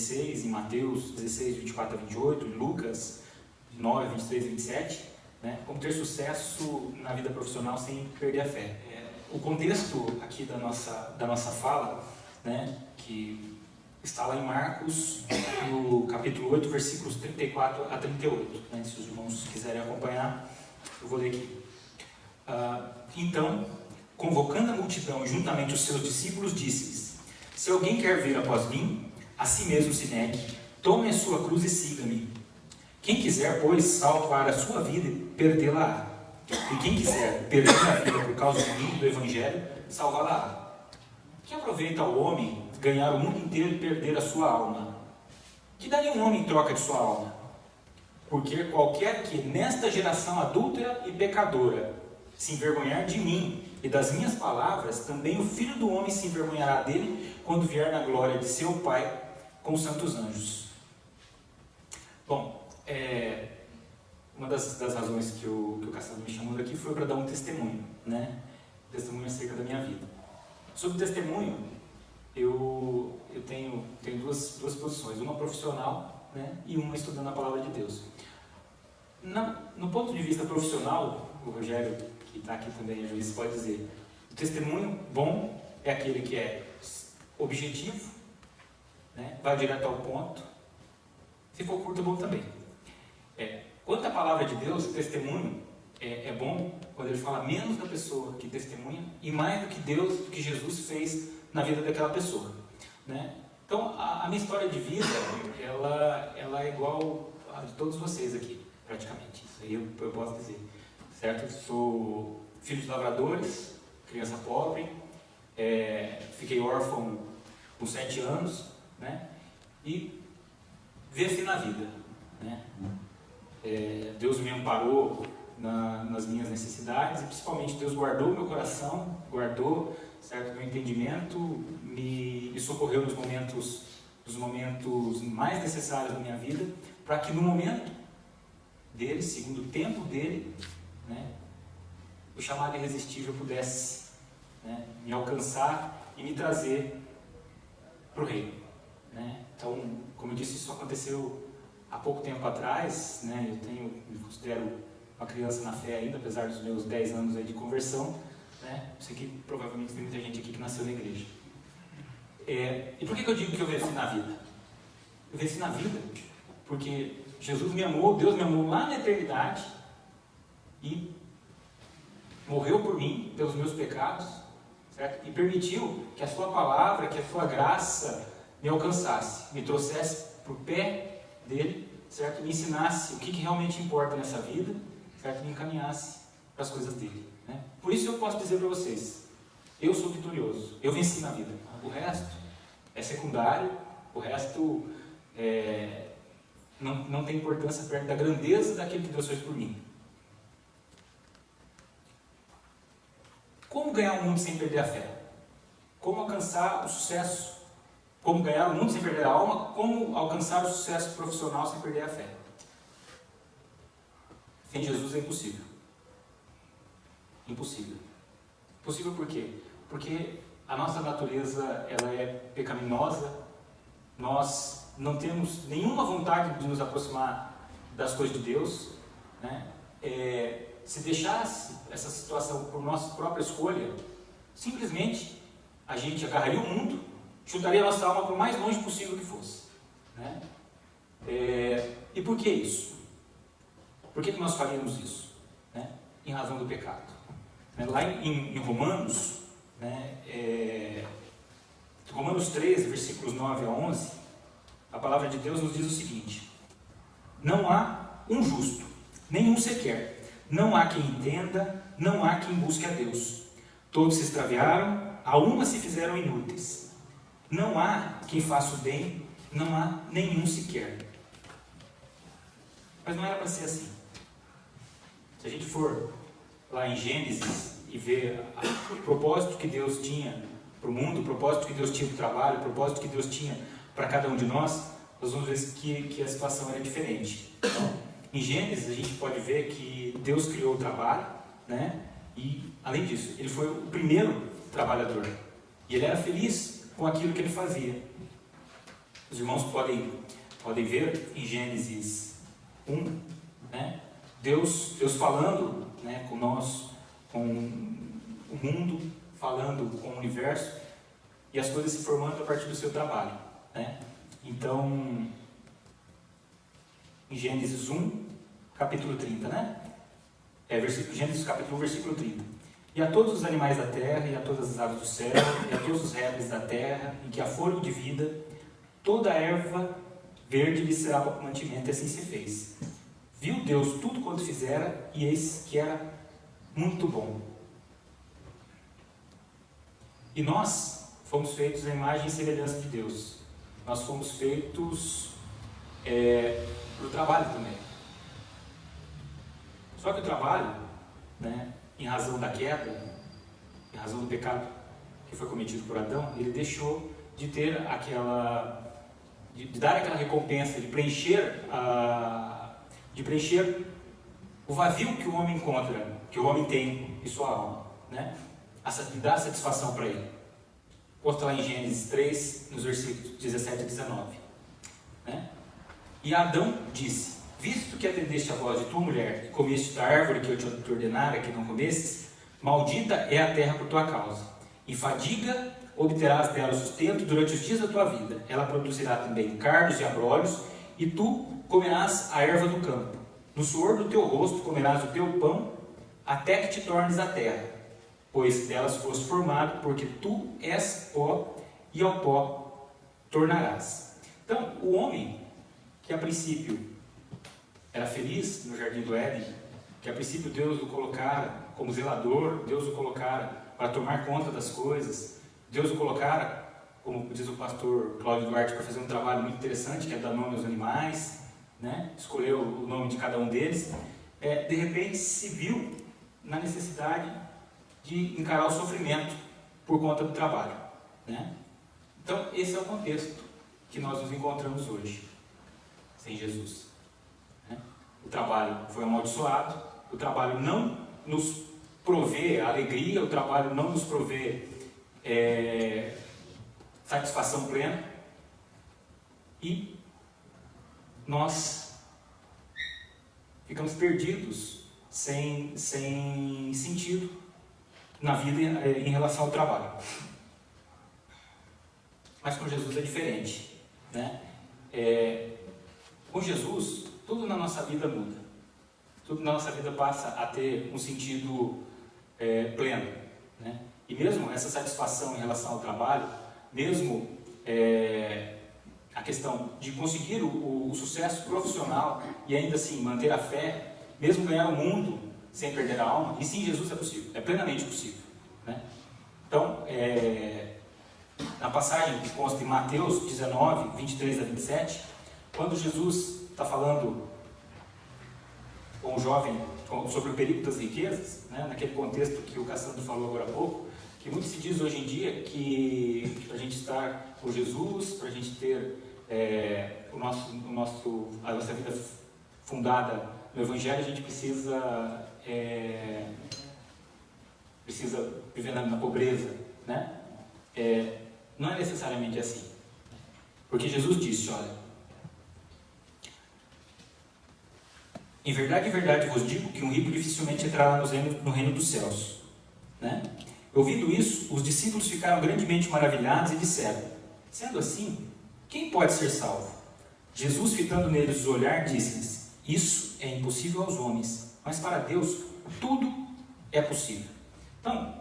16, em Mateus 16, 24 a 28, em Lucas 9, 23 a 27, né? Como ter sucesso na vida profissional sem perder a fé. O contexto aqui da nossa fala, né, que está lá em Marcos, no capítulo 8, versículos 34 a 38. Né? Se os irmãos quiserem acompanhar, eu vou ler aqui. Então, convocando a multidão juntamente os seus discípulos, disse-lhes: se alguém quer vir após mim, a si mesmo se negue, tome a sua cruz e siga-me. Quem quiser, pois, salvar a sua vida e perdê-la-á. E quem quiser perder a vida por causa de mim, do Evangelho, salvá-la-á. Que aproveita ao homem ganhar o mundo inteiro e perder a sua alma? Que daria um homem em troca de sua alma? Porque qualquer que nesta geração adúltera e pecadora se envergonhar de mim e das minhas palavras, também o Filho do Homem se envergonhará dele quando vier na glória de seu Pai com os santos anjos. Bom, uma das razões que o Castelo me chamou aqui foi para dar um testemunho, né? Testemunho acerca da minha vida. Sobre testemunho, eu tenho duas posições, uma profissional, né, e uma estudando a palavra de Deus. No ponto de vista profissional, o Rogério, que está aqui também, é juiz, pode dizer, o testemunho bom é aquele que é objetivo, né, vai direto ao ponto. Se for curto, é bom também. Quanto à palavra de Deus, o testemunho é bom quando ele fala menos da pessoa que testemunha e mais do que Deus, do que Jesus fez na vida daquela pessoa, né? Então, a minha história de vida, ela é igual a de todos vocês aqui, praticamente. Isso aí eu posso dizer, certo? Sou filho de lavradores, criança pobre, fiquei órfão com 7 anos, né? E venci na vida, né? Deus me amparou nas minhas necessidades e principalmente Deus guardou meu coração, guardou, certo, meu entendimento, me socorreu nos momentos mais necessários da minha vida, para que no momento dele, segundo o tempo dele, né, o chamado irresistível pudesse, né, me alcançar e me trazer para o reino, né? Então, como eu disse, isso aconteceu há pouco tempo atrás, né? Me considero uma criança na fé ainda, apesar dos meus 10 anos aí de conversão, né? Isso aqui provavelmente tem muita gente aqui que nasceu na igreja. E por que eu digo que eu venci na vida? Eu venci na vida porque Jesus me amou, Deus me amou lá na eternidade e morreu por mim, pelos meus pecados, certo? E permitiu que a sua palavra, que a sua graça me alcançasse, me trouxesse para o pé dele, certo? Me ensinasse o que realmente importa nessa vida, certo? Me encaminhasse para as coisas dele, né? Por isso eu posso dizer para vocês, eu sou vitorioso, eu venci na vida. O resto é secundário, o resto não tem importância perto da grandeza daquilo que Deus fez por mim. Como ganhar o mundo sem perder a fé? Como alcançar o sucesso? Como ganhar o mundo sem perder a alma? Como alcançar o sucesso profissional sem perder a fé? Sem Jesus é impossível. Impossível. Impossível por quê? Porque a nossa natureza ela é pecaminosa, nós não temos nenhuma vontade de nos aproximar das coisas de Deus, né? Se deixasse essa situação por nossa própria escolha, simplesmente a gente agarraria o mundo, chutaria a nossa alma para o mais longe possível que fosse, né? E por que isso? Por que nós faríamos isso? Né? Em razão do pecado. Lá em Romanos, né, Romanos 13, versículos 9 a 11, a palavra de Deus nos diz o seguinte: não há um justo, nenhum sequer, não há quem entenda, não há quem busque a Deus. Todos se extraviaram, a uma se fizeram inúteis. Não há quem faça o bem, não há nenhum sequer. Mas não era para ser assim. Se a gente for lá em Gênesis e ver o propósito que Deus tinha para o mundo, o propósito que Deus tinha para o trabalho, o propósito que Deus tinha para cada um de nós vamos ver que a situação era diferente. Então, em Gênesis a gente pode ver que Deus criou o trabalho, né? E além disso, ele foi o primeiro trabalhador e ele era feliz com aquilo que ele fazia. Os irmãos podem ver em Gênesis 1, né? Deus falando, né, com nós, com o mundo, falando com o universo, e as coisas se formando a partir do seu trabalho, né? Então, em Gênesis 1, capítulo 30, né? Gênesis capítulo 1, versículo 30. E a todos os animais da terra, e a todas as aves do céu, e a todos os répteis da terra, em que há fôlego de vida, toda a erva verde lhe será para mantimento, e assim se fez. Viu Deus tudo quanto fizera, e eis que era muito bom. E nós fomos feitos à imagem e semelhança de Deus. Nós fomos feitos para o trabalho também. Só que o trabalho, né, em razão da queda, em razão do pecado que foi cometido por Adão, ele deixou de ter de dar aquela recompensa, de preencher o vazio que o homem encontra, que o homem tem em sua alma, né? De dar satisfação para ele. Posto lá em Gênesis 3, nos versículos 17 e 19, né? E Adão disse: visto que atendeste a voz de tua mulher e comeste da árvore que eu te ordenara que não comesses, maldita é a terra por tua causa. Em fadiga obterás dela o sustento durante os dias da tua vida. Ela produzirá também cardos e abrolhos, e tu comerás a erva do campo. No suor do teu rosto comerás o teu pão, até que te tornes a terra, pois delas foste formado, porque tu és pó, e ao pó tornarás. Então, o homem, que a princípio era feliz no jardim do Éden, que a princípio Deus o colocara como zelador, Deus o colocara para tomar conta das coisas, Deus o colocara, como diz o pastor Cláudio Duarte, para fazer um trabalho muito interessante, que é dar nome aos animais, né? Escolheu o nome de cada um deles, de repente se viu na necessidade de encarar o sofrimento por conta do trabalho, né? Então, esse é o contexto que nós nos encontramos hoje, sem Jesus, né? O trabalho foi amaldiçoado, o trabalho não nos provê alegria, o trabalho não nos provê satisfação plena, e nós ficamos perdidos, sem sentido na vida em relação ao trabalho. Mas com Jesus é diferente, né? Com Jesus, tudo na nossa vida muda. Tudo na nossa vida passa a ter um sentido pleno, né? E mesmo essa satisfação em relação ao trabalho, mesmo a questão de conseguir o sucesso profissional e ainda assim manter a fé, mesmo ganhar o mundo sem perder a alma, e sim, Jesus é possível, é plenamente possível, né? Então, na passagem que consta em Mateus 19, 23 a 27, quando Jesus está falando com o jovem sobre o perigo das riquezas, né, naquele contexto que o Cassandro falou agora há pouco, que muito se diz hoje em dia que para a gente estar com Jesus, para a gente ter a nossa vida fundada no Evangelho, a gente precisa viver na pobreza, né? Não é necessariamente assim, porque Jesus disse: olha, em verdade vos digo que um rico dificilmente entrará no reino dos céus, né? Ouvindo isso, os discípulos ficaram grandemente maravilhados e disseram: sendo assim, quem pode ser salvo? Jesus, fitando neles o olhar, disse-lhes: isso é impossível aos homens, mas para Deus tudo é possível. Então,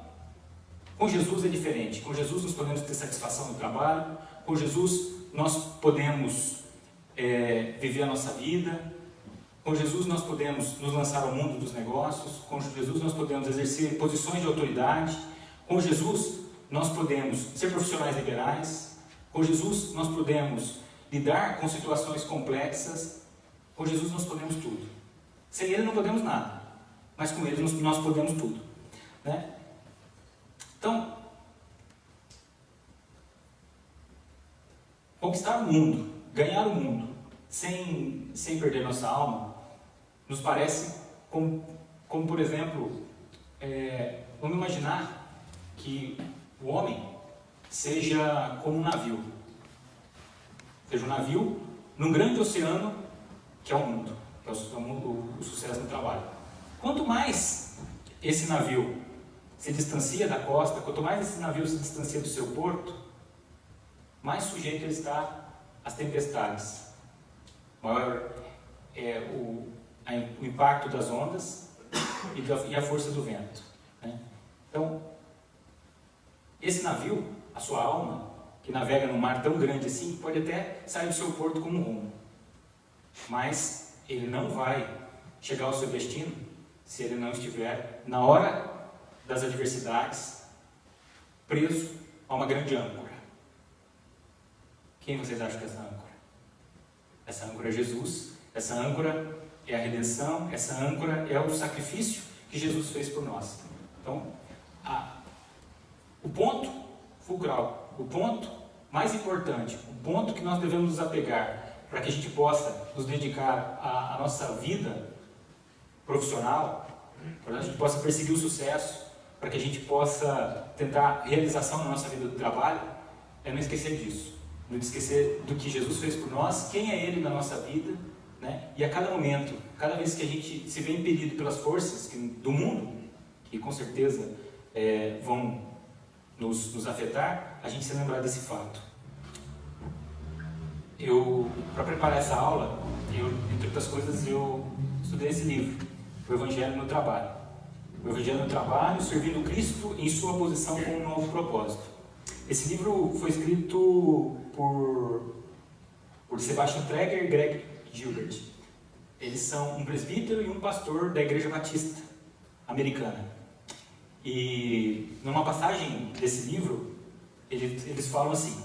com Jesus é diferente. Com Jesus nós podemos ter satisfação no trabalho, com Jesus nós podemos viver a nossa vida, com Jesus nós podemos nos lançar ao mundo dos negócios, com Jesus nós podemos exercer posições de autoridade, com Jesus nós podemos ser profissionais liberais, com Jesus nós podemos lidar com situações complexas, com Jesus nós podemos tudo. Sem Ele não podemos nada, mas com Ele nós podemos tudo, né? Então, conquistar o mundo, ganhar o mundo, sem perder nossa alma, nos parece como por exemplo, vamos imaginar que o homem seja como um navio. seja, um navio num grande oceano que é o mundo, que é o sucesso no trabalho. Quanto mais esse navio se distancia da costa, quanto mais esse navio se distancia do seu porto, mais sujeito ele está às tempestades. Maior é o impacto das ondas e a força do vento, né? Então, esse navio, a sua alma, que navega num mar tão grande assim, pode até sair do seu porto como rumo, mas ele não vai chegar ao seu destino se ele não estiver, na hora das adversidades, preso a uma grande âncora. Quem vocês acham que é essa âncora? Essa âncora é Jesus, essa âncora é a redenção, essa âncora é o sacrifício que Jesus fez por nós. Então, o ponto fulcral, o ponto mais importante, o ponto que nós devemos nos apegar para que a gente possa nos dedicar à nossa vida profissional, para que a gente possa perseguir o sucesso, para que a gente possa tentar realização na nossa vida do trabalho, é não esquecer disso, não esquecer do que Jesus fez por nós, quem é Ele na nossa vida, né? E a cada momento, cada vez que a gente se vê impedido pelas forças do mundo, que com certeza vão nos afetar, a gente se lembrar desse fato. Para preparar essa aula, entre outras coisas, eu estudei esse livro, O Evangelho no Trabalho. O Evangelho no Trabalho, servindo Cristo em sua posição com um novo propósito. Esse livro foi escrito por Sebastian Traeger e Greg Gilbert. Eles são um presbítero e um pastor da Igreja Batista americana. E numa passagem desse livro, eles falam assim: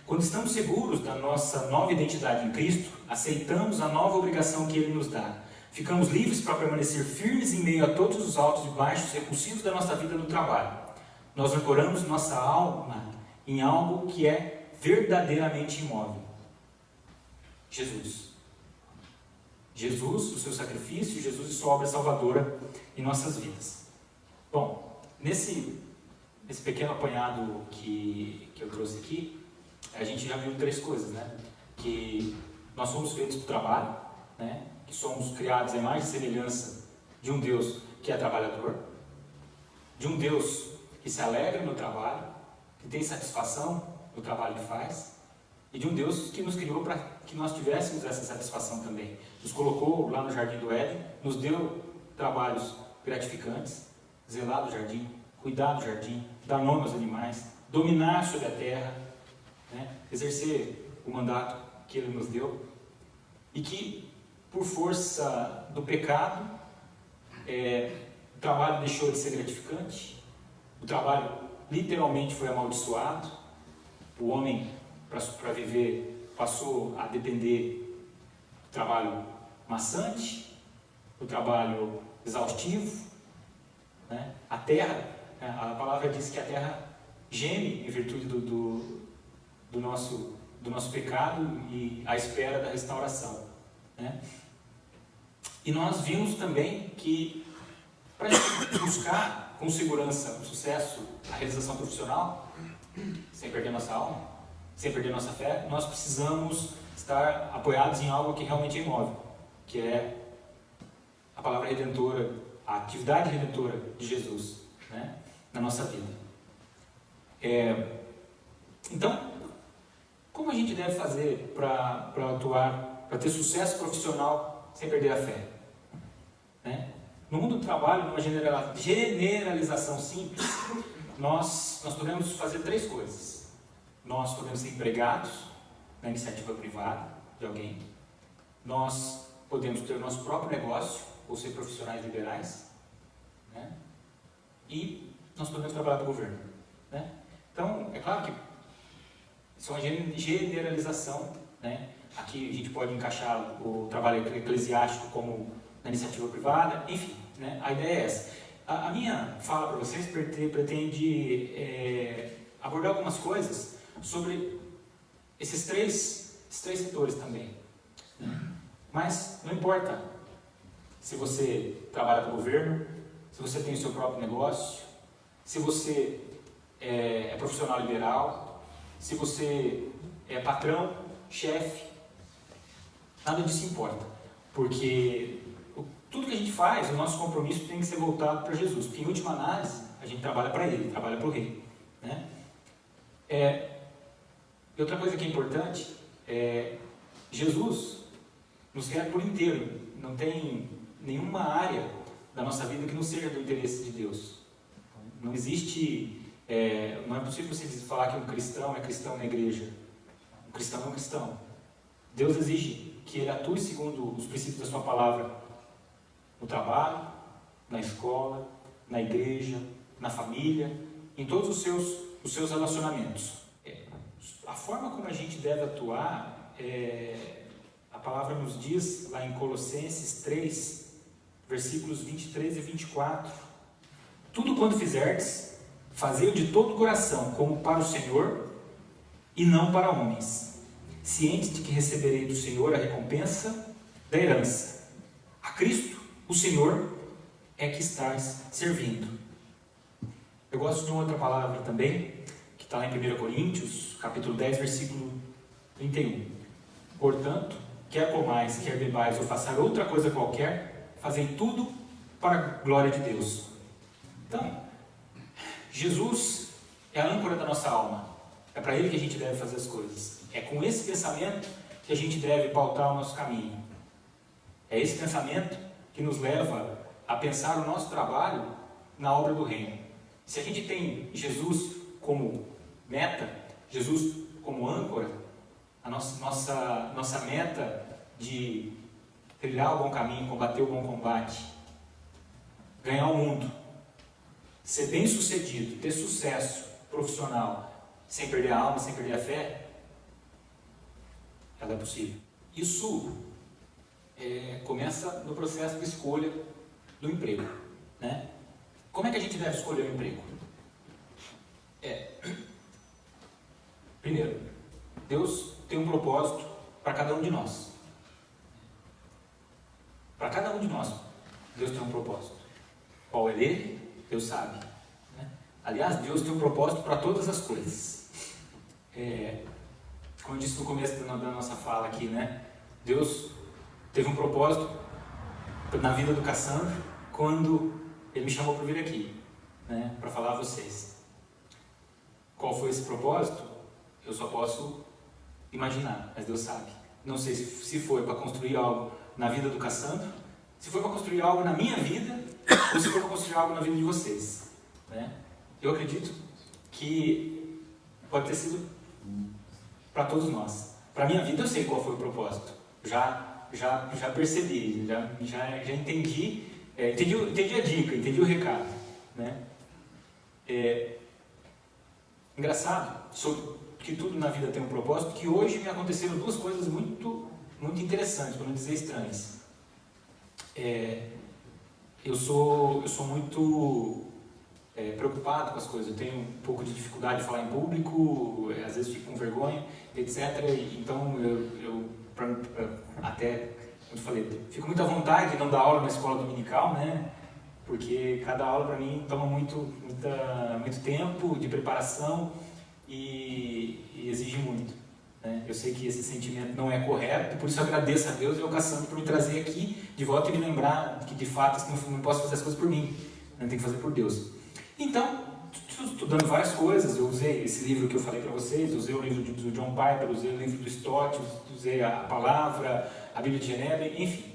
quando estamos seguros da nossa nova identidade em Cristo, aceitamos a nova obrigação que Ele nos dá. Ficamos livres para permanecer firmes em meio a todos os altos e baixos repulsivos da nossa vida no trabalho. Nós ancoramos nossa alma em algo que é verdadeiramente imóvel. Jesus. Jesus, o seu sacrifício, Jesus e sua obra salvadora em nossas vidas. Bom, nesse pequeno apanhado que eu trouxe aqui, a gente já viu 3 coisas, né? Que nós somos feitos para o trabalho, né? Que somos criados à imagem e semelhança de um Deus que é trabalhador, de um Deus que se alegra no trabalho, que tem satisfação no trabalho que faz, e de um Deus que nos criou para que nós tivéssemos essa satisfação também. Nos colocou lá no Jardim do Éden, nos deu trabalhos gratificantes, zelar do jardim, cuidar do jardim, dar nome aos animais, dominar sobre a terra, né? Exercer o mandato que Ele nos deu, e que por força do pecado, o trabalho deixou de ser gratificante, o trabalho literalmente foi amaldiçoado, o homem, para viver, passou a depender do trabalho maçante, do trabalho exaustivo, né? A terra, a palavra diz que a terra geme em virtude do nosso pecado e à espera da restauração, né? E nós vimos também que para buscar com segurança o sucesso, a realização profissional, sem perder nossa alma, sem perder nossa fé, nós precisamos estar apoiados em algo que realmente é imóvel, que é a palavra redentora, a atividade redentora de Jesus, né, na nossa vida. Então, como a gente deve fazer para atuar, para ter sucesso profissional sem perder a fé? Né? No mundo do trabalho, numa generalização simples, nós podemos fazer 3 coisas. Nós podemos ser empregados na iniciativa privada de alguém. Nós podemos ter o nosso próprio negócio, ou ser profissionais liberais, né? E nós podemos trabalhar para o governo, né? Então, é claro que isso é uma generalização, né? Aqui a gente pode encaixar o trabalho eclesiástico como na iniciativa privada, enfim, né? A ideia é essa. A minha fala para vocês pretende abordar algumas coisas sobre esses três setores também, né? Mas não importa se você trabalha para o governo, se você tem o seu próprio negócio, se você é profissional liberal, se você é patrão chefe. Nada disso importa, porque tudo que a gente faz, o nosso compromisso tem que ser voltado para Jesus, porque em última análise, a gente trabalha para Ele, trabalha para o Rei. Né? E outra coisa que é importante é Jesus nos quer por inteiro. Não tem nenhuma área da nossa vida que não seja do interesse de Deus. Não existe, não é possível você falar que um cristão é cristão na igreja. Um cristão é um cristão. Deus exige que ele atue segundo os princípios da sua palavra no trabalho, na escola, na igreja, na família, em todos os seus relacionamentos. A forma como a gente deve atuar, a palavra nos diz lá em Colossenses 3, versículos 23 e 24: tudo quanto fizerdes, fazei-o de todo o coração, como para o Senhor e não para homens, cientes de que receberei do Senhor a recompensa da herança. A Cristo, o Senhor, é que estás servindo. Eu gosto de uma outra palavra também, que está lá em 1 Coríntios, capítulo 10, versículo 31. Portanto, quer comais, quer bebais ou façais outra coisa qualquer, fazei tudo para a glória de Deus. Então, Jesus é a âncora da nossa alma. É para Ele que a gente deve fazer as coisas. É com esse pensamento que a gente deve pautar o nosso caminho. É esse pensamento que nos leva a pensar o nosso trabalho na obra do Reino. Se a gente tem Jesus como meta, Jesus como âncora, a nossa meta de trilhar o bom caminho, combater o bom combate, ganhar o mundo, ser bem sucedido, ter sucesso profissional, sem perder a alma, sem perder a fé, ela é possível. Isso começa no processo de escolha do emprego, né? Como é que a gente deve escolher o emprego? Primeiro, Deus tem um propósito para cada um de nós. Para cada um de nós, Deus tem um propósito. Qual é dele? Deus sabe. Né? Aliás, Deus tem um propósito para todas as coisas. Como eu disse no começo da nossa fala aqui, né? Deus teve um propósito na vida do Cassandro quando ele me chamou para vir aqui, né? Para falar a vocês. Qual foi esse propósito? Eu só posso imaginar, mas Deus sabe. Não sei se foi para construir algo na vida do Cassandro, se foi para construir algo na minha vida, ou se foi para construir algo na vida de vocês. Né? Eu acredito que pode ter sido para todos nós. Para a minha vida eu sei qual foi o propósito. Já percebi, já entendi, entendi a dica, entendi o recado. Né? Engraçado, que tudo na vida tem um propósito, que hoje me aconteceram duas coisas muito, muito interessantes, para não dizer estranhas. Eu sou muito preocupado com as coisas, eu tenho um pouco de dificuldade de falar em público, às vezes fico com vergonha, etc. Então até, como eu falei, fico muito à vontade de não dar aula na escola dominical, né? Porque cada aula para mim toma muito tempo de preparação e exige muito. Né? Eu sei que esse sentimento não é correto, por isso eu agradeço a Deus e ao Cassandro por me trazer aqui de volta e me lembrar que de fato não posso fazer as coisas por mim, né? Tem que fazer por Deus. Então, estudando várias coisas, eu usei esse livro que eu falei para vocês, usei o livro do John Piper, usei o livro do Stott, usei a palavra, a Bíblia de Genebra, enfim.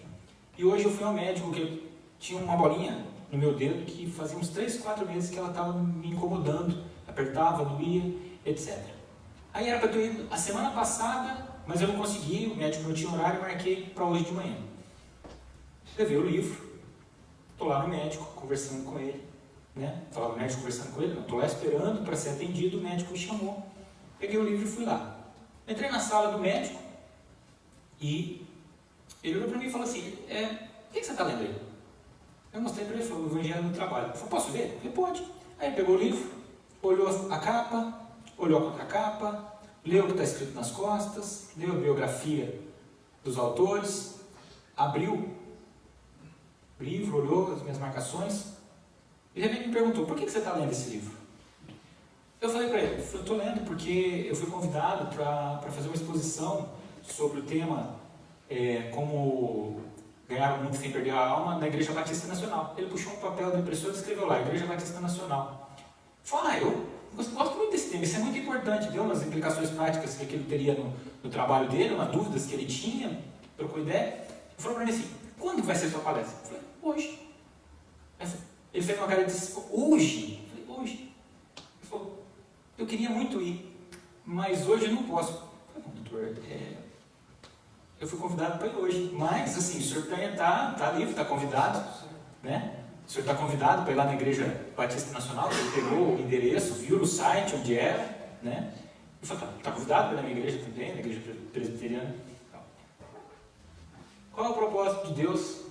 E hoje eu fui ao médico que tinha uma bolinha no meu dedo que fazia uns 3, 4 meses que ela estava me incomodando, apertava, doía, etc. Aí era para eu ter ido a semana passada, mas eu não consegui, o médico não tinha horário, marquei para hoje de manhã. Levei o livro, estou lá no médico, conversando com ele, né? Estava no médico conversando com ele, não, estou lá esperando para ser atendido, o médico me chamou. Peguei o livro e fui lá. Entrei na sala do médico e ele olhou para mim e falou assim, o que você está lendo aí? Eu mostrei para ele, falou, o Evangelho no Trabalho. Eu falei, posso ver? Ele pode. Aí ele pegou o livro, olhou a capa, olhou a contracapa, leu o que está escrito nas costas, leu a biografia dos autores, abriu o livro, olhou as minhas marcações e de repente me perguntou, por que você está lendo esse livro? Eu falei para ele, eu estou lendo porque eu fui convidado para fazer uma exposição sobre o tema como ganhar o mundo sem perder a alma na Igreja Batista Nacional. Ele puxou um papel da impressora e escreveu lá, Igreja Batista Nacional. Falei, eu gosto muito desse tema, isso é muito importante, deu umas implicações práticas que ele teria no trabalho dele, umas dúvidas que ele tinha, trocou ideia. Ele falou para mim assim, quando vai ser a sua palestra? Eu falei, hoje. Ele fez uma cara e disse, hoje? Eu falei, hoje. Ele falou, eu queria muito ir, mas hoje eu não posso. Eu falei, doutor, eu fui convidado para ir hoje, mas assim, o senhor está livre, está convidado, né? O senhor está convidado para ir lá na Igreja Batista Nacional, ele pegou o endereço, viu no site onde era, né? Eu falei, está convidado para ir na minha igreja também, na Igreja Presbiteriana. Qual é o propósito de Deus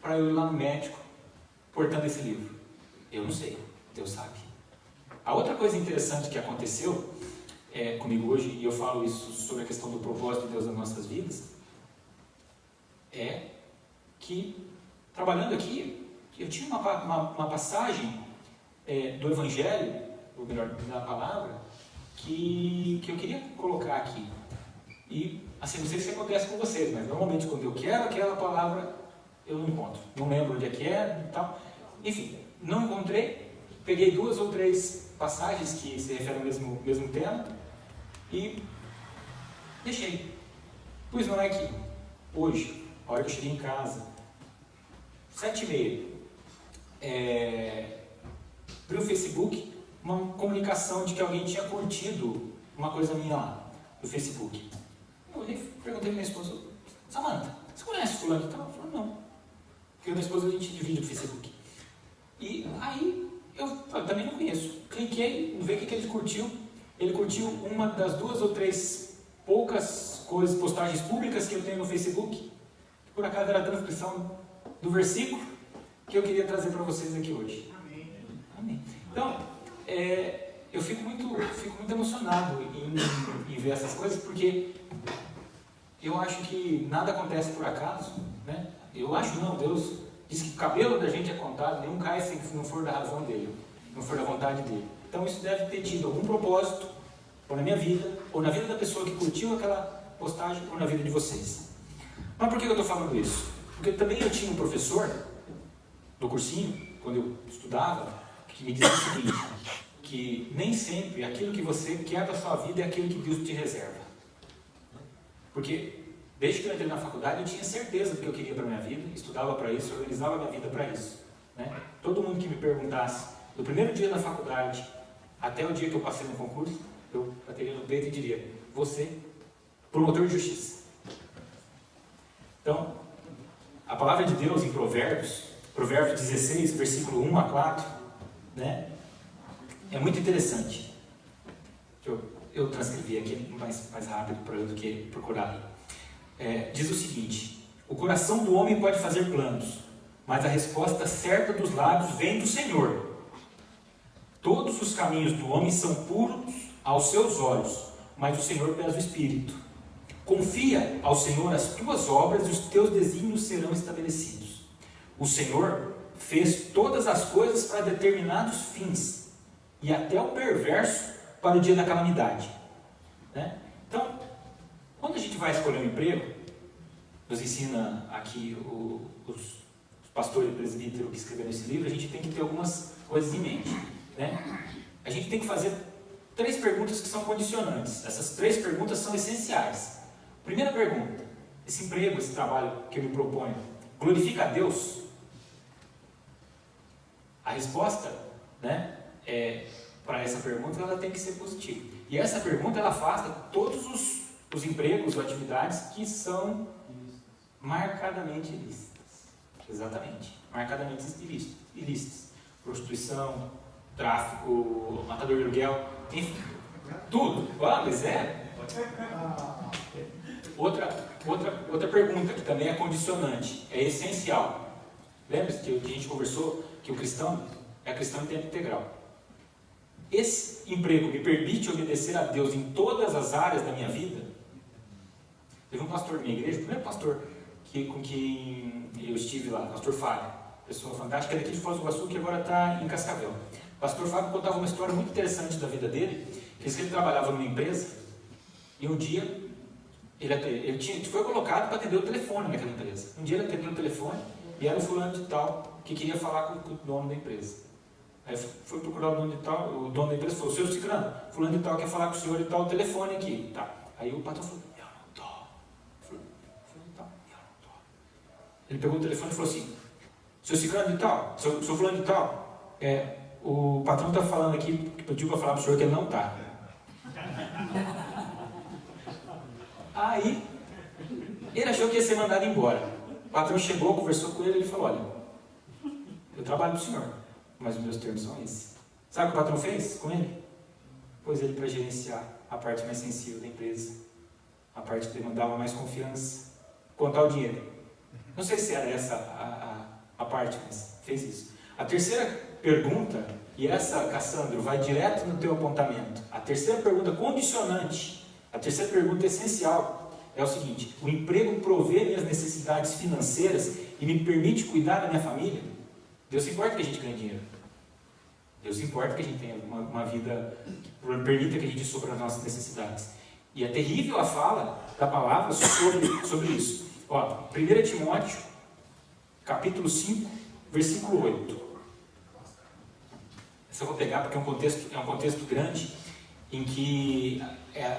para eu ir lá no médico portando esse livro? Eu não sei, Deus sabe. A outra coisa interessante que aconteceu comigo hoje, e eu falo isso sobre a questão do propósito de Deus nas nossas vidas, é que, trabalhando aqui, eu tinha uma passagem do Evangelho, ou melhor, da palavra, que eu queria colocar aqui. E, assim, não sei se acontece com vocês, mas normalmente quando eu quero aquela palavra, eu não encontro. Não lembro onde é que é e tal. Enfim, não encontrei, peguei 2 ou 3 passagens que se referem ao mesmo tema e deixei. Pois não é que hoje, a hora que eu cheguei em casa, 7h30, abri o Facebook, uma comunicação de que alguém tinha curtido uma coisa minha lá, no Facebook. Eu olhei, perguntei para minha esposa, Samanta, você conhece fulano e tal? Ela falou, não. Porque minha esposa a gente divide no Facebook. E aí, eu também não conheço. Cliquei, ver o que ele curtiu. Ele curtiu uma das 2 ou 3 poucas postagens públicas que eu tenho no Facebook. Por acaso era a transcrição do versículo que eu queria trazer para vocês aqui hoje. Amém. Amém. Então, eu fico muito emocionado em ver essas coisas, porque eu acho que nada acontece por acaso, né? Eu acho não, Deus diz que o cabelo da gente é contado, nenhum cai se não for da razão dele, não for da vontade dele. Então isso deve ter tido algum propósito, ou na minha vida, ou na vida da pessoa que curtiu aquela postagem, ou na vida de vocês. Mas por que eu estou falando isso? Porque também eu tinha um professor do cursinho, quando eu estudava, que me dizia o seguinte, que nem sempre aquilo que você quer da sua vida é aquilo que Deus te reserva. Porque desde que eu entrei na faculdade eu tinha certeza do que eu queria para a minha vida, estudava para isso, organizava a minha vida para isso, né? Todo mundo que me perguntasse, do primeiro dia da faculdade até o dia que eu passei no concurso, eu bateria no peito e diria, você, promotor de justiça. Então, a palavra de Deus em Provérbios 16, versículo 1 a 4, né? É muito interessante. Eu transcrevi aqui mais rápido para eu do que procurar ali. Diz o seguinte, o coração do homem pode fazer planos, mas a resposta certa dos lábios vem do Senhor. Todos os caminhos do homem são puros aos seus olhos, mas o Senhor pesa o espírito. Confia ao Senhor as tuas obras e os teus desígnios serão estabelecidos. O Senhor fez todas as coisas para determinados fins, e até o perverso para o dia da calamidade, né? Então, quando a gente vai escolher um emprego, nos ensina aqui os pastores e presbíteros que escreveram esse livro, a gente tem que ter algumas coisas em mente, né? A gente tem que fazer 3 perguntas que são condicionantes. Essas 3 perguntas são essenciais. Primeira pergunta, esse emprego, esse trabalho que eu me proponho, glorifica a Deus? A resposta, né, para essa pergunta, ela tem que ser positiva. E essa pergunta, ela afasta todos os empregos ou atividades que são marcadamente ilícitas. Exatamente, marcadamente ilícitas. Prostituição, tráfico, matador de aluguel, enfim, tudo. Mas Outra pergunta que também é condicionante, é essencial. Lembra-se que a gente conversou que o cristão é cristão em tempo integral. Esse emprego me permite obedecer a Deus em todas as áreas da minha vida? Teve um pastor da minha igreja, o primeiro pastor com quem eu estive lá, pastor Fábio, pessoa fantástica, é daqui de Foz do Iguaçu, que agora está em Cascavel. O pastor Fábio contava uma história muito interessante da vida dele, que ele trabalhava numa empresa, e um dia ele foi colocado para atender o telefone naquela empresa. Um dia ele atendeu o telefone, e era o fulano de tal que queria falar com o dono da empresa. Aí foi procurar o dono da empresa falou: "Seu Cicrano, fulano de tal quer falar com o senhor e tal, o telefone aqui." Tá. Aí o patrão falou: "Eu não tô." Fulano de tal, "Eu não tô." Ele pegou o telefone e falou assim: "Seu Cicrano de tal, seu fulano de tal, o patrão está falando aqui, que pediu para falar para o senhor que ele não está." Aí ele achou que ia ser mandado embora. O patrão chegou, conversou com ele e falou: "Olha, eu trabalho para o senhor, mas os meus termos são esses." Sabe o que o patrão fez com ele? Pôs ele para gerenciar a parte mais sensível da empresa, a parte que demandava mais confiança, contar o dinheiro. Não sei se era essa a parte, mas fez isso. A terceira pergunta, e essa, Cassandro, vai direto no teu apontamento. A terceira pergunta condicionante, a terceira pergunta essencial é o seguinte: o emprego provê minhas necessidades financeiras e me permite cuidar da minha família? Deus se importa que a gente ganhe dinheiro. Deus se importa que a gente tenha uma vida que permita que a gente supra as nossas necessidades. E é terrível a fala da palavra sobre isso. Ó, 1 Timóteo, capítulo 5, versículo 8. Essa eu vou pegar porque é um contexto grande, em que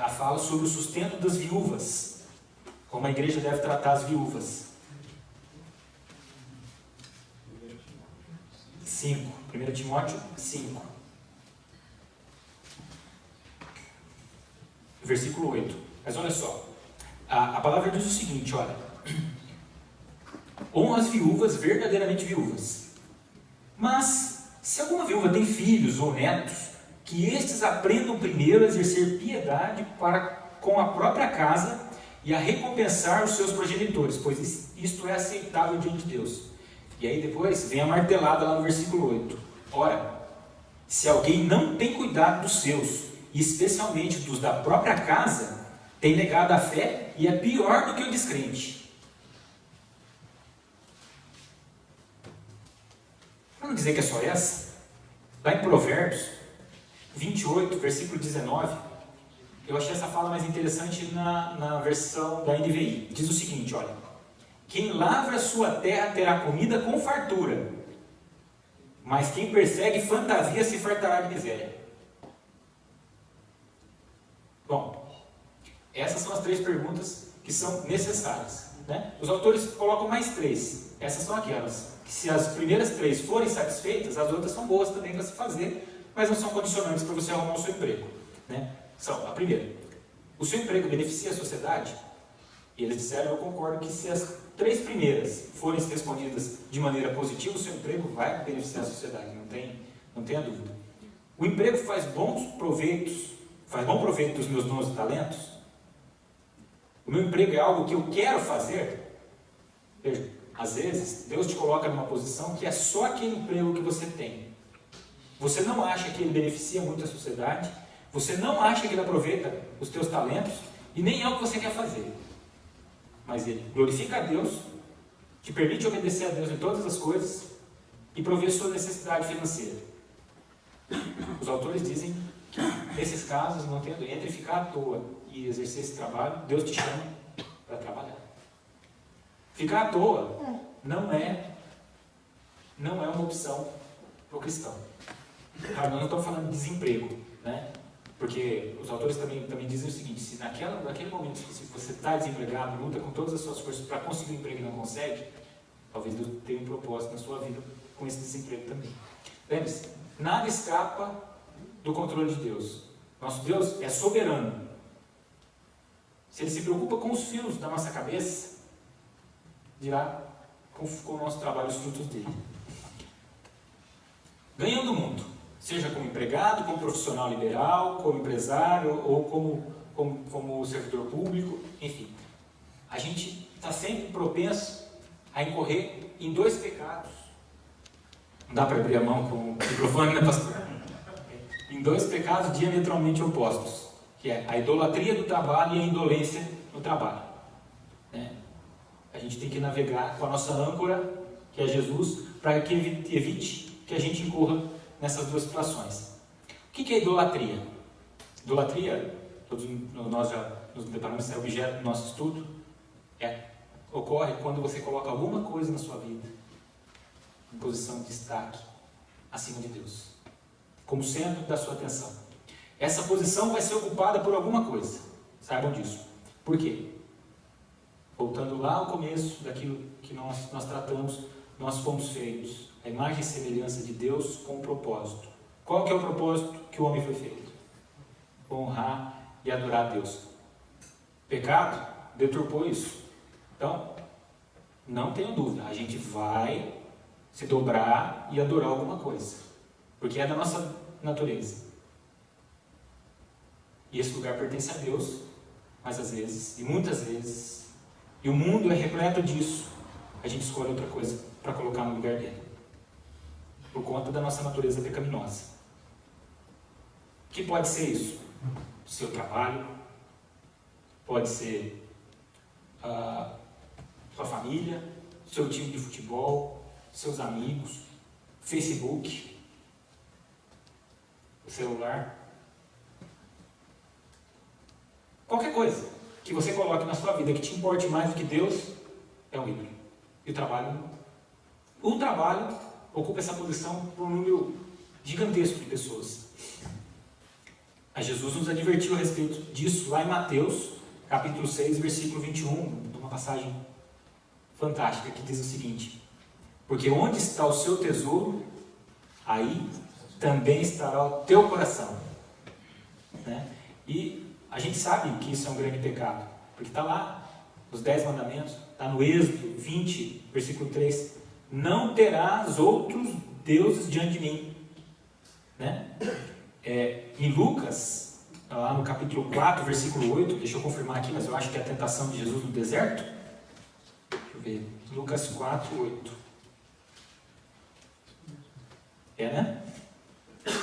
a fala sobre o sustento das viúvas, como a igreja deve tratar as viúvas. 1 Timóteo 5, versículo 8. Mas olha só, a palavra diz o seguinte, olha: honra as viúvas verdadeiramente viúvas. Mas, se alguma viúva tem filhos ou netos, que estes aprendam primeiro a exercer piedade para com a própria casa e a recompensar os seus progenitores, pois isto é aceitável diante de Deus. E aí depois vem a martelada lá no versículo 8. Ora, se alguém não tem cuidado dos seus, e especialmente dos da própria casa, tem negado a fé e é pior do que o descrente. Para não dizer que é só essa, lá em Provérbios 28, versículo 19, eu achei essa fala mais interessante na versão da NVI. Diz o seguinte, olha: quem lavra a sua terra terá comida com fartura, mas quem persegue fantasia se fartará de miséria. Bom, essas são as 3 perguntas que são necessárias, né? Os autores colocam mais 3. Essas são aquelas que, se as primeiras 3 forem satisfeitas, as outras são boas também para se fazer, mas não são condicionantes para você arrumar o seu emprego, né? São, a primeira: o seu emprego beneficia a sociedade? E eles disseram: eu concordo que se as 3 primeiras forem respondidas de maneira positiva, o seu emprego vai beneficiar a sociedade, não tenha dúvida. O emprego faz bom proveito dos meus dons e talentos? O meu emprego é algo que eu quero fazer? Veja, às vezes Deus te coloca numa posição que é só aquele emprego que você tem. Você não acha que ele beneficia muito a sociedade, você não acha que ele aproveita os teus talentos, e nem é o que você quer fazer. Mas ele glorifica a Deus, te permite obedecer a Deus em todas as coisas e prover sua necessidade financeira. Os autores dizem que, nesses casos, não tendo entre ficar à toa e exercer esse trabalho, Deus te chama para trabalhar. Ficar à toa não é uma opção para o cristão. Claro, nós não estamos falando de desemprego, né? Porque os autores também dizem o seguinte: se naquele momento, se você está desempregado, luta com todas as suas forças para conseguir um emprego e não consegue, talvez Deus tenha um propósito na sua vida com esse desemprego também. Lembre-se, nada escapa do controle de Deus. Nosso Deus é soberano. Se Ele se preocupa com os fios da nossa cabeça, dirá com o nosso trabalho os frutos dele. Ganhando o mundo, seja como empregado, como profissional liberal, como empresário ou como servidor público, enfim. A gente está sempre propenso a incorrer em 2 pecados. Não dá para abrir a mão com o microfone, né, pastor? Em 2 pecados diametralmente opostos, que é a idolatria do trabalho e a indolência no trabalho. Né? A gente tem que navegar com a nossa âncora, que é Jesus, para que evite que a gente incorra nessas duas situações. O que é idolatria? Idolatria, todos nós já nos deparamos, é objeto do nosso estudo, ocorre quando você coloca alguma coisa na sua vida em posição de destaque acima de Deus, como centro da sua atenção. Essa posição vai ser ocupada por alguma coisa, saibam disso. Por quê? Voltando lá ao começo daquilo que nós tratamos, nós fomos feitos a imagem e semelhança de Deus com um propósito. Qual que é o propósito que o homem foi feito? Honrar e adorar a Deus. O pecado deturpou isso. Então, não tenho dúvida, a gente vai se dobrar e adorar alguma coisa, porque é da nossa natureza. E esse lugar pertence a Deus, mas às vezes, e muitas vezes, e o mundo é repleto disso, a gente escolhe outra coisa para colocar no lugar dele, por conta da nossa natureza pecaminosa. O que pode ser isso? Seu trabalho, pode ser sua família, seu time de futebol, seus amigos, Facebook, o celular. Qualquer coisa que você coloque na sua vida que te importe mais do que Deus é um ídolo. E o trabalho ocupa essa posição por um número gigantesco de pessoas. A Jesus nos advertiu a respeito disso lá em Mateus, capítulo 6, versículo 21, uma passagem fantástica que diz o seguinte: porque onde está o seu tesouro, aí também estará o teu coração. Né? E a gente sabe que isso é um grande pecado, porque está lá nos 10 mandamentos, está no Êxodo 20, versículo 3, não terás outros deuses diante de mim. Né? Em Lucas, lá no capítulo 4, versículo 8, deixa eu confirmar aqui, mas eu acho que é a tentação de Jesus no deserto. Deixa eu ver, Lucas 4, 8. Né?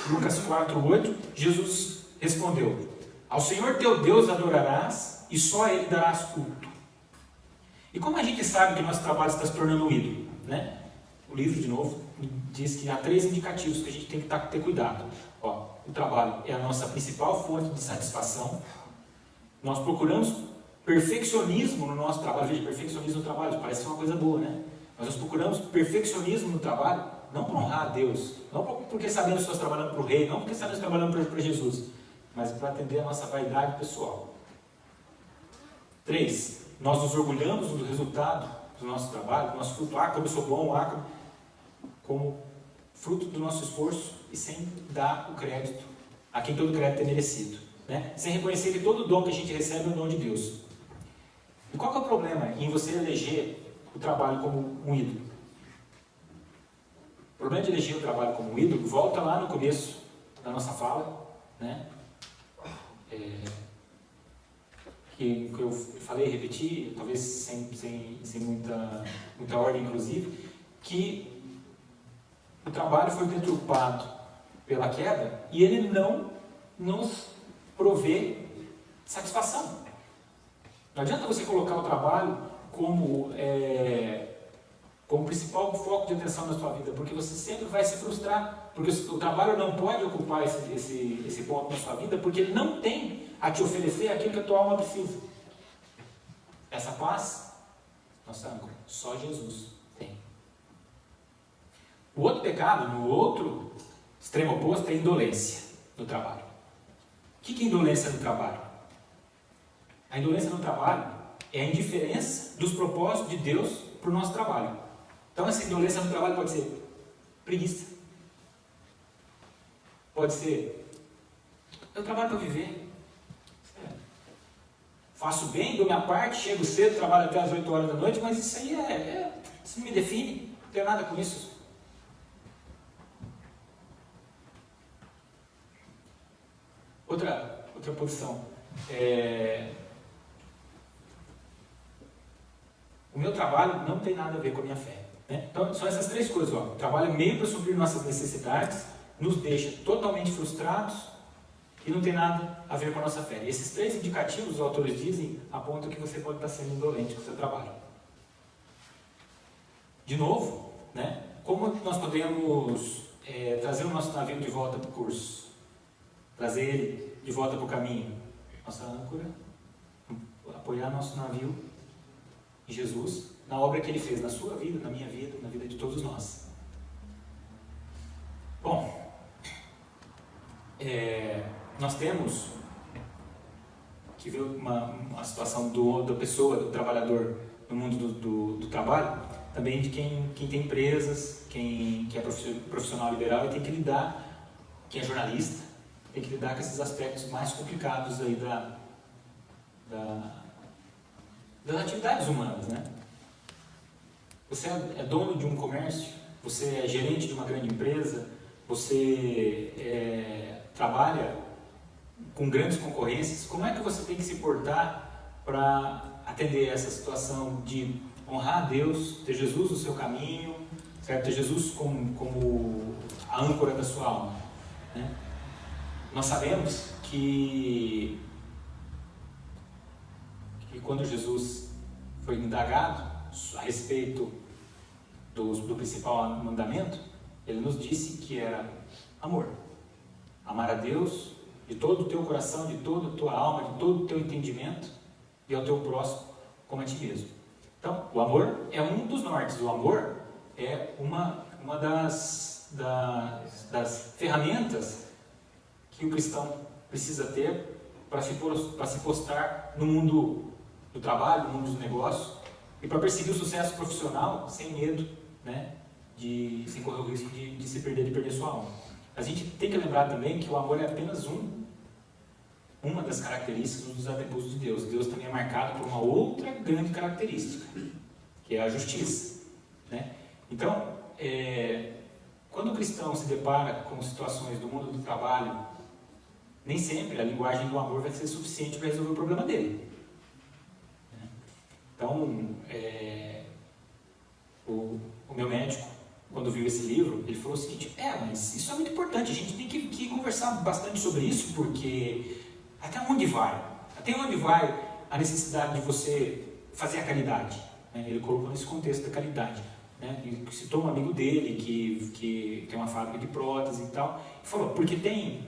Lucas 4, 8, Jesus respondeu: ao Senhor teu Deus adorarás e só a Ele darás culto. E como a gente sabe que nosso trabalho está se tornando um ídolo? Né? O livro, de novo, diz que há 3 indicativos que a gente tem que ter cuidado. O trabalho é a nossa principal fonte de satisfação. Nós procuramos perfeccionismo no nosso trabalho. Veja, perfeccionismo no trabalho parece ser uma coisa boa, né? Mas nós procuramos perfeccionismo no trabalho, não para honrar a Deus, não porque sabemos que estamos trabalhando para o Rei, não porque sabemos que estamos trabalhando para Jesus, mas para atender a nossa vaidade pessoal. 3. Nós nos orgulhamos do resultado do nosso trabalho, do nosso fruto. Como eu sou bom, como fruto do nosso esforço, e sem dar o crédito a quem todo crédito é merecido. Né? Sem reconhecer que todo dom que a gente recebe é um dom de Deus. E qual que é o problema em você eleger o trabalho como um ídolo? O problema de eleger o trabalho como um ídolo volta lá no começo da nossa fala, né? Que eu falei, repeti, talvez sem muita ordem, inclusive, que o trabalho foi deturpado pela queda e ele não nos provê satisfação. Não adianta você colocar o trabalho como principal foco de atenção na sua vida, porque você sempre vai se frustrar, porque o trabalho não pode ocupar esse ponto na sua vida, porque ele não tem a te oferecer aquilo que a tua alma precisa. Essa paz, nossa âncora, só Jesus tem. O outro pecado, no outro extremo oposto, é a indolência no trabalho. O que é indolência no trabalho? A indolência no trabalho é a indiferença dos propósitos de Deus para o nosso trabalho. Então, essa indolência no trabalho pode ser preguiça. Pode ser: eu trabalho para viver. Faço bem, dou minha parte, chego cedo, trabalho até as 8 horas da noite, mas isso aí isso não me define, não tenho nada com isso. Outra posição. O meu trabalho não tem nada a ver com a minha fé. Né? Então, são essas 3 coisas. O trabalho é meio para suprir nossas necessidades, nos deixa totalmente frustrados e não tem nada a ver com a nossa fé. E esses 3 indicativos, os autores dizem, apontam que você pode estar sendo indolente com o seu trabalho. De novo, né? Como nós podemos trazer o nosso navio de volta para o curso, trazer ele de volta para o caminho. Nossa âncora, apoiar nosso navio em Jesus, na obra que Ele fez na sua vida, na minha vida, na vida de todos nós. Bom, nós temos que ver uma situação da pessoa, do trabalhador no mundo do trabalho, também de quem tem empresas, quem é profissional liberal e tem que lidar, quem é jornalista, tem que lidar com esses aspectos mais complicados aí das atividades humanas, né? Você é dono de um comércio, você é gerente de uma grande empresa, você trabalha com grandes concorrências. Como é que você tem que se portar para atender essa situação de honrar a Deus, ter Jesus no seu caminho, certo? Ter Jesus como a âncora da sua alma, né? Nós sabemos que quando Jesus foi indagado a respeito do principal mandamento, ele nos disse que era amor. Amar a Deus de todo o teu coração, de toda a tua alma, de todo o teu entendimento e ao teu próximo como a ti mesmo. Então, o amor é um dos nortes. O amor é uma das ferramentas que o cristão precisa ter para se postar no mundo do trabalho, no mundo dos negócios, e para perseguir o sucesso profissional sem medo, né, sem correr o risco de se perder, de perder sua alma. A gente tem que lembrar também que o amor é apenas uma das características, um dos atributos de Deus. Deus também é marcado por uma outra grande característica, que é a justiça, né? Então, quando o cristão se depara com situações do mundo do trabalho, nem sempre a linguagem do amor vai ser suficiente para resolver o problema dele. Então, o meu médico, quando viu esse livro, ele falou o seguinte: mas isso é muito importante, a gente tem que conversar bastante sobre isso, porque até onde vai a necessidade de você fazer a caridade? Ele colocou nesse contexto da caridade, né? Ele citou um amigo dele que tem uma fábrica de prótese e tal, e falou, porque tem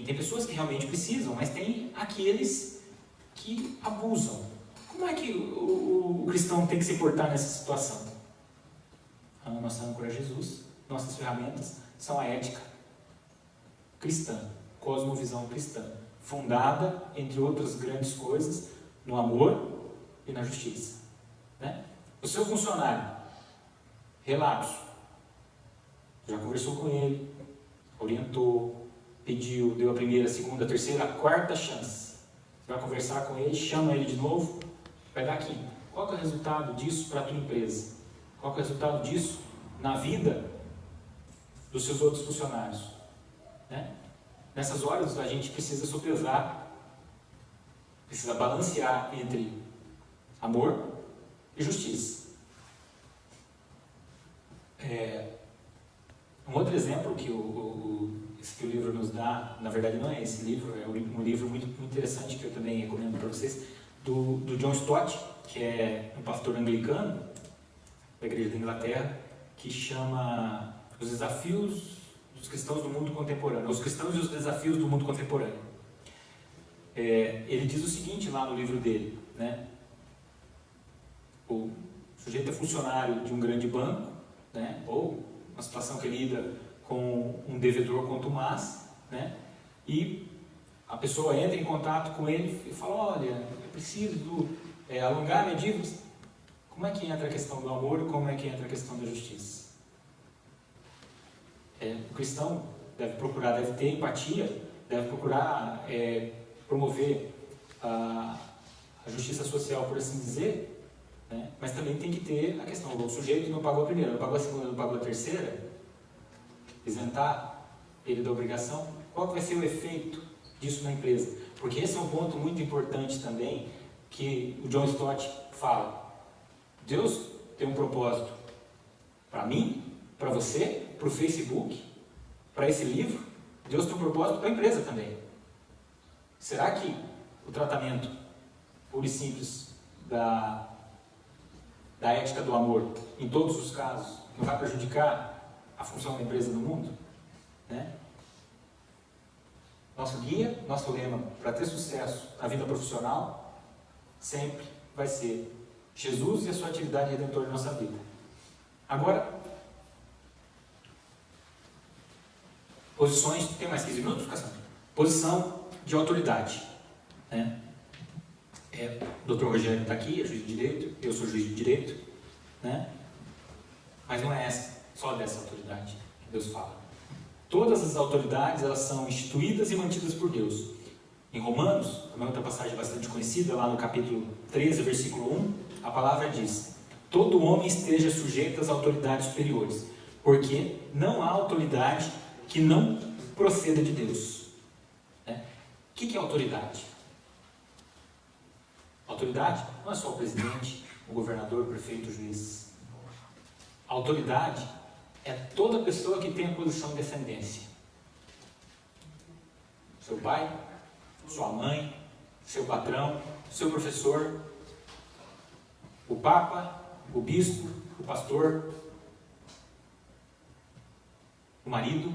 pessoas que realmente precisam, mas tem aqueles que abusam. Como é que o cristão tem que se portar nessa situação? A nossa âncora é Jesus, nossas ferramentas são a ética cristã, cosmovisão cristã, fundada, entre outras grandes coisas, no amor e na justiça, né? O seu funcionário, relapso, já conversou com ele, orientou, pediu, deu a primeira, a segunda, a terceira, a quarta chance. Você vai conversar com ele, chama ele de novo, vai dar aqui. Qual que é o resultado disso para a tua empresa? Qual que é o resultado disso na vida dos seus outros funcionários, né? Nessas horas a gente precisa sopesar, precisa balancear entre amor e justiça. Um outro exemplo que o livro nos dá, na verdade não é esse livro, é um livro muito interessante que eu também recomendo para vocês, do John Stott, que é um pastor anglicano da Igreja da Inglaterra, que chama Os Desafios dos Cristãos do Mundo Contemporâneo, Os Cristãos e os Desafios do Mundo Contemporâneo. Ele diz o seguinte lá no livro dele, né? O sujeito é funcionário de um grande banco, né? Ou uma situação que lida com um devedor contumaz, né? E a pessoa entra em contato com ele e fala, olha, eu preciso alongar minha dívida. Como é que entra a questão do amor e como é que entra a questão da justiça? O cristão deve ter empatia, deve procurar promover a justiça social, por assim dizer, né? Mas também tem que ter a questão, o sujeito não pagou a primeira, não pagou a segunda, não pagou a terceira, isentar ele da obrigação. Qual vai ser o efeito disso na empresa? Porque esse é um ponto muito importante também, que o John Stott fala. Deus tem um propósito para mim, para você, para o Facebook, para esse livro. Deus tem um propósito para a empresa também. Será que o tratamento puro e simples da ética do amor, em todos os casos, não vai prejudicar a função da empresa no mundo? Né? Nosso guia, nosso lema para ter sucesso na vida profissional sempre vai ser Jesus e a sua atividade redentora em nossa vida. Agora, posições, tem mais 15 minutos, Cassandra? Posição de autoridade. Né? O Dr. Rogério está aqui, é juiz de direito, eu sou juiz de direito, né? Mas não é só dessa autoridade que Deus fala. Todas as autoridades, elas são instituídas e mantidas por Deus. Em Romanos, também outra passagem bastante conhecida, lá no capítulo 13, versículo 1, a palavra diz: todo homem esteja sujeito às autoridades superiores, porque não há autoridade que não proceda de Deus. Né? O que é autoridade? Autoridade não é só o presidente, o governador, o prefeito, o juiz. A autoridade é toda pessoa que tem a posição de descendência. Seu pai, sua mãe, seu patrão, seu professor, o papa, o bispo, o pastor, o marido,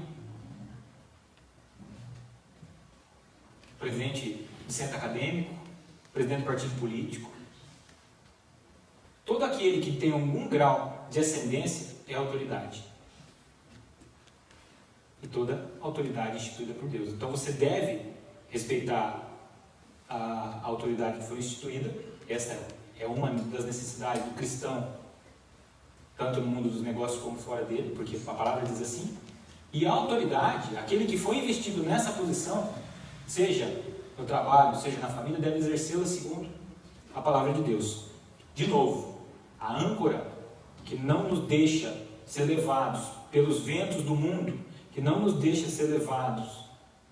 o presidente do centro acadêmico, o presidente do partido político. Todo aquele que tem algum grau de ascendência é autoridade. E toda autoridade instituída por Deus. Então você deve respeitar a autoridade que foi instituída. Essa é uma das necessidades do cristão, tanto no mundo dos negócios como fora dele, porque a palavra diz assim. E a autoridade, aquele que foi investido nessa posição, seja no trabalho, seja na família, deve exercê-la segundo a palavra de Deus. De novo, a âncora que não nos deixa ser levados pelos ventos do mundo, que não nos deixa ser levados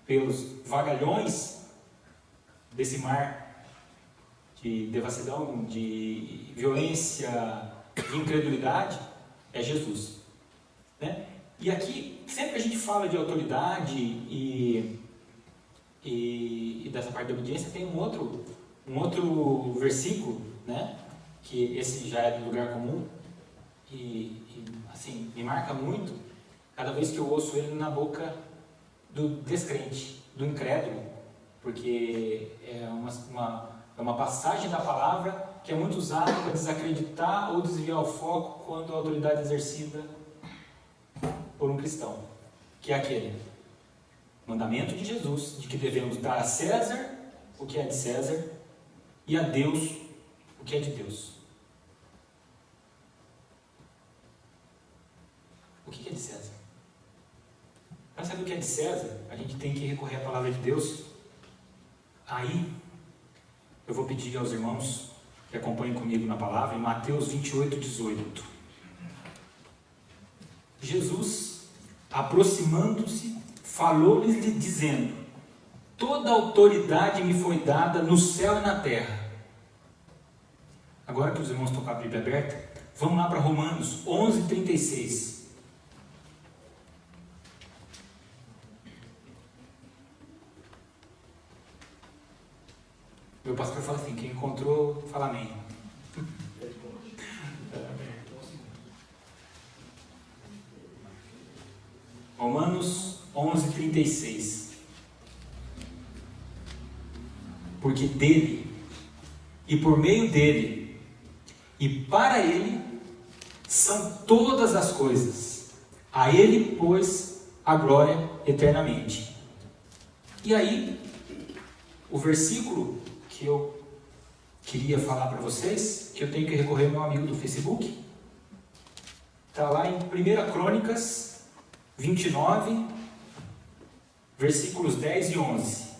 pelos vagalhões desse mar de devassidão, de violência, de incredulidade, é Jesus. Né? E aqui, sempre que a gente fala de autoridade e dessa parte da obediência, tem um outro versículo, né? Que esse já é do lugar comum, e assim, me marca muito cada vez que eu ouço ele na boca do descrente, do incrédulo, porque é uma passagem da palavra que é muito usada para desacreditar ou desviar o foco quando a autoridade é exercida por um cristão, que é aquele mandamento de Jesus, de que devemos dar a César o que é de César e a Deus o que é de Deus. O que é de César? Para saber o que é de César, a gente tem que recorrer à palavra de Deus. Aí, eu vou pedir aos irmãos que acompanhem comigo na palavra, em Mateus 28, 18. Jesus, aproximando-se, falou-lhes dizendo: toda autoridade me foi dada no céu e na terra. Agora que os irmãos estão com a Bíblia aberta, vamos lá para Romanos 11, 36. Meu pastor fala assim: quem encontrou, fala amém. Romanos 11, 36. Porque dele, e por meio dele, e para ele, são todas as coisas. A ele, pois, a glória eternamente. E aí, o versículo que eu queria falar para vocês, que eu tenho que recorrer ao meu amigo do Facebook, está lá em 1 Crônicas 29, versículos 10 e 11.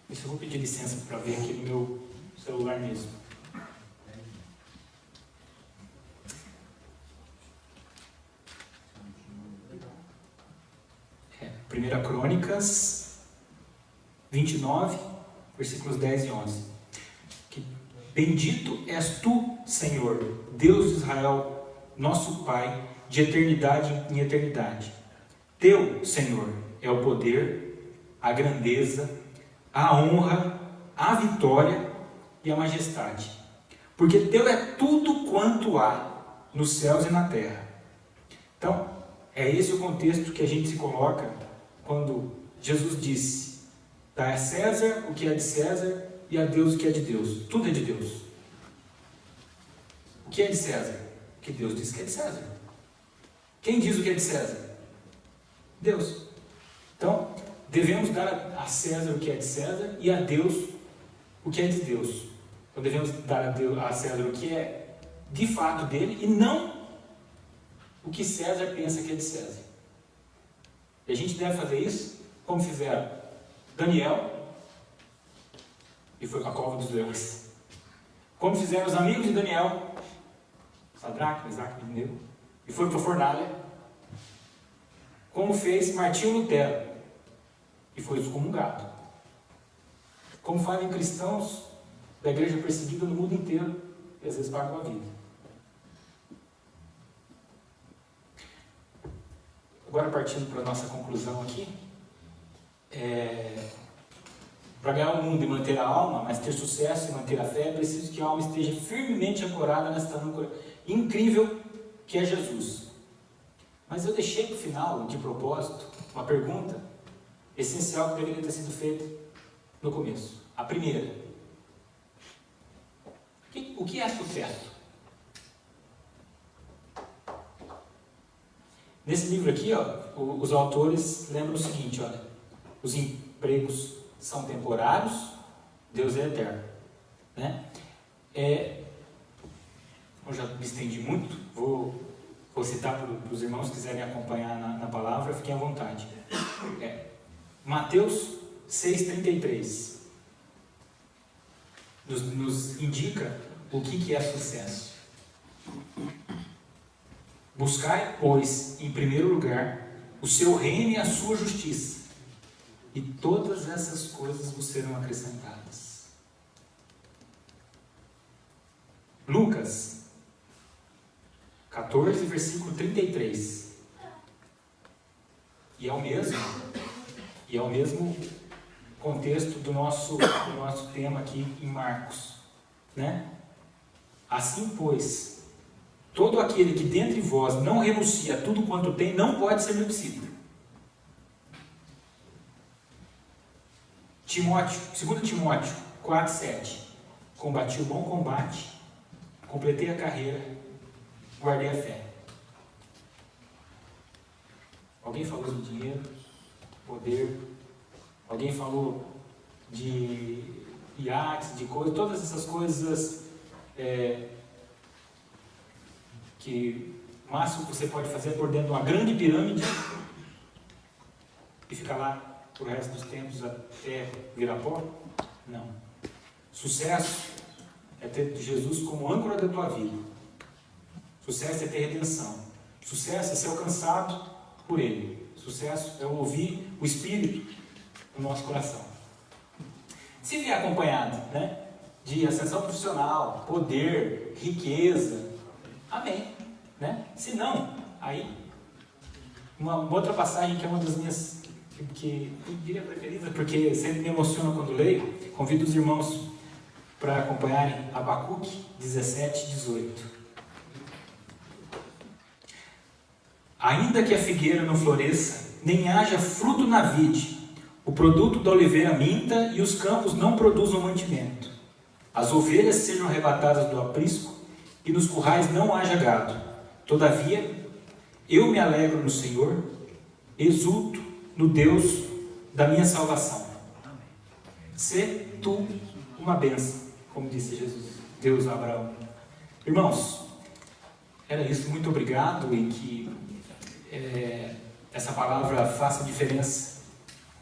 Isso eu vou pedir licença para ver aqui no meu celular mesmo. Primeira Crônicas 29, versículos 10 e 11. Bendito és tu, Senhor, Deus de Israel, nosso Pai, de eternidade em eternidade. Teu, Senhor, é o poder, a grandeza, a honra, a vitória e a majestade. Porque teu é tudo quanto há nos céus e na terra. Então, é esse o contexto que a gente se coloca quando Jesus disse: dá a César o que é de César e a Deus o que é de Deus. Tudo é de Deus. O que é de César? O que Deus diz que é de César. Quem diz o que é de César? Deus. Então, devemos dar a César o que é de César e a Deus o que é de Deus. Então, devemos dar a César o que é de fato dele e não o que César pensa que é de César. E a gente deve fazer isso como fizeram Daniel, e foi para a cova dos leões. Como fizeram os amigos de Daniel, Sadraque, Mesaque e Abednego, e foi para a fornalha. Como fez Martinho Lutero, e foi excomungado. Como fazem cristãos da igreja perseguida no mundo inteiro, e às vezes pagam a vida. Agora, partindo para a nossa conclusão aqui, para ganhar o mundo e manter a alma, mas ter sucesso e manter a fé, é preciso que a alma esteja firmemente ancorada nesta âncora incrível que é Jesus. Mas eu deixei para o final, de propósito, uma pergunta essencial que deveria ter sido feita no começo. A primeira: o que é sucesso? Nesse livro aqui, os autores lembram o seguinte: olha, os empregos são temporários, Deus é eterno. Né? Eu já me estendi muito, vou citar para os irmãos que quiserem acompanhar na palavra, fiquem à vontade. Mateus 6,33 nos indica o que é sucesso. Buscai, pois, em primeiro lugar, o seu reino e a sua justiça, e todas essas coisas vos serão acrescentadas. Lucas 14, versículo 33. E é o mesmo contexto do nosso tema aqui em Marcos, né? Assim, pois, todo aquele que dentre vós não renuncia a tudo quanto tem, não pode ser meu discípulo. 2 Timóteo 4,7. Combati o bom combate, completei a carreira, guardei a fé. Alguém falou de dinheiro, poder, alguém falou de iates, de coisas, todas essas coisas que o máximo que você pode fazer é por dentro de uma grande pirâmide e ficar lá pro resto dos tempos até virar pó? Não. Sucesso é ter Jesus como âncora da tua vida. Sucesso é ter redenção. Sucesso é ser alcançado por Ele. Sucesso é ouvir o Espírito no nosso coração. Se vier acompanhado, né, de ascensão profissional, poder, riqueza, amém. Né? Se não, aí uma outra passagem que é uma das minhas que eu diria preferida, porque sempre me emociona quando leio, convido os irmãos para acompanharem Abacuque 17, 18. Ainda que a figueira não floresça, nem haja fruto na vide, o produto da oliveira minta e os campos não produzam mantimento. As ovelhas sejam arrebatadas do aprisco e nos currais não haja gado. Todavia, eu me alegro no Senhor, exulto no Deus da minha salvação. Sê tu uma bênção, como disse Jesus, Deus a Abraão. Irmãos, era isso. Muito obrigado e que essa palavra faça diferença.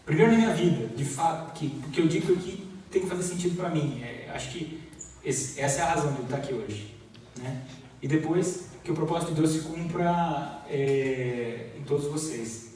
Primeiro na minha vida, de fato, porque eu digo que tem que fazer sentido para mim. Acho que essa é a razão de eu estar aqui hoje. Né? E depois que o propósito de Deus se cumpra em todos vocês.